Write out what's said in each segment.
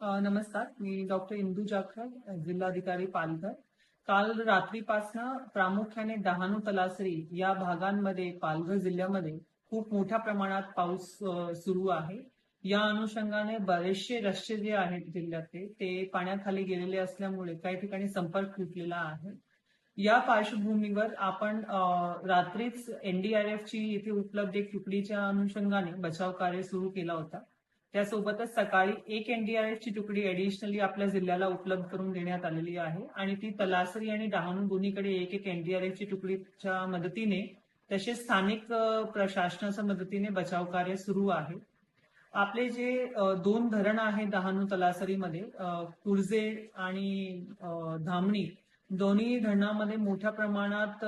नमस्कार, मी डॉक्टर इंदू जाखड, जिल्हाधिकारी पालघर. काल रात्रीपासनं प्रामुख्याने डहाणू तलासरी या भागांमध्ये पालघर जिल्ह्यामध्ये खूप मोठ्या प्रमाणात पाऊस सुरू आहे. या अनुषंगाने बरेचसे रस्ते जे आहेत जिल्ह्यातले ते पाण्याखाली गेलेले असल्यामुळे काही ठिकाणी संपर्क तुटलेला आहे. या पार्श्वभूमीवर आपण रात्रीच एनडीआरएफची इथे उपलब्ध एक तुकडीच्या अनुषंगाने बचाव कार्य सुरू केला होता. त्यासोबतच सकाळी एक एनडीआरएफची तुकडी ऍडिशनली आपल्या जिल्ह्याला उपलब्ध करून देण्यात आलेली आहे आणि ती तलासरी आणि डहाणू दोन्हीकडे एक एक एनडीआरएफची तुकडीच्या मदतीने तसेच स्थानिक प्रशासनाच्या मदतीने बचाव कार्य सुरू आहे. आपले जे दोन धरण आहेत डहाणू तलासरीमध्ये कुर्जे आणि धामणी दोन्ही धरणामध्ये मोठ्या प्रमाणात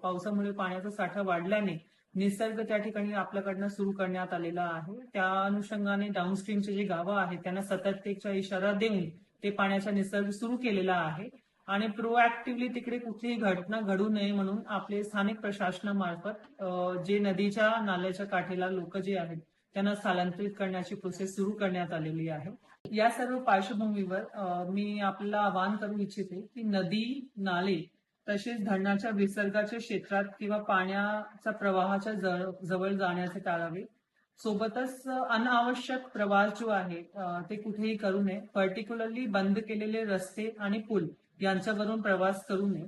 पावसामुळे पाण्याचा साठा वाढल्याने निसर्ग त्या ठिकाणी आपल्याकडनं सुरू करण्यात आलेला आहे. त्या अनुषंगाने डाऊनस्ट्रीमचे जे गावं आहेत त्यांना सतर्कतेचा इशारा देऊन ते पाण्याचा निसर्ग सुरू केलेला आहे आणि प्रोएक्टिव्हली तिकडे कुठलीही घटना घडू नये म्हणून आपले स्थानिक प्रशासनामार्फत जे नदीच्या नाल्याच्या काठेला लोक जे आहेत त्यांना स्थलांतरित करण्याची प्रोसेस सुरू करण्यात आलेली आहे. या सर्व पार्श्वभूमीवर मी आपल्याला आवाहन करू इच्छिते की नदी, नाले तसेच धरणाच्या विसर्गाच्या क्षेत्रात किंवा पाण्याचा प्रवाहाच्या जवळ जाण्याचे टाळावे. सोबतच अनावश्यक प्रवास जो आहे ते कुठेही करू नये. पर्टिक्युलरली बंद केलेले रस्ते आणि पूल यांच्यावरून प्रवास करू नये.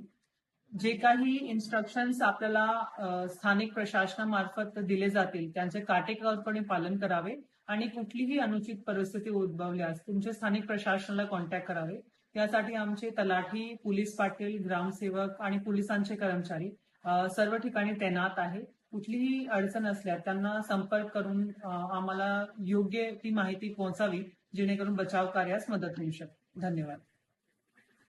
जे काही इन्स्ट्रक्शन्स आपल्याला स्थानिक प्रशासनामार्फत दिले जातील त्यांचे काटेकोरपणे पालन करावे आणि कुठलीही अनुचित परिस्थिती उद्भवल्यास तुमच्या स्थानिक प्रशासनाला कॉन्टॅक्ट करावे. यासाठी आमचे तलाठी, पोलीस पाटील, ग्रामसेवक आणि पोलिसांचे कर्मचारी सर्व ठिकाणी तैनात आहे. कुठलीही अडचण असल्यास त्यांना संपर्क करून आम्हाला योग्य ती माहिती पोहोचावी जेणेकरून बचाव कार्यास मदत होऊ शकते. धन्यवाद.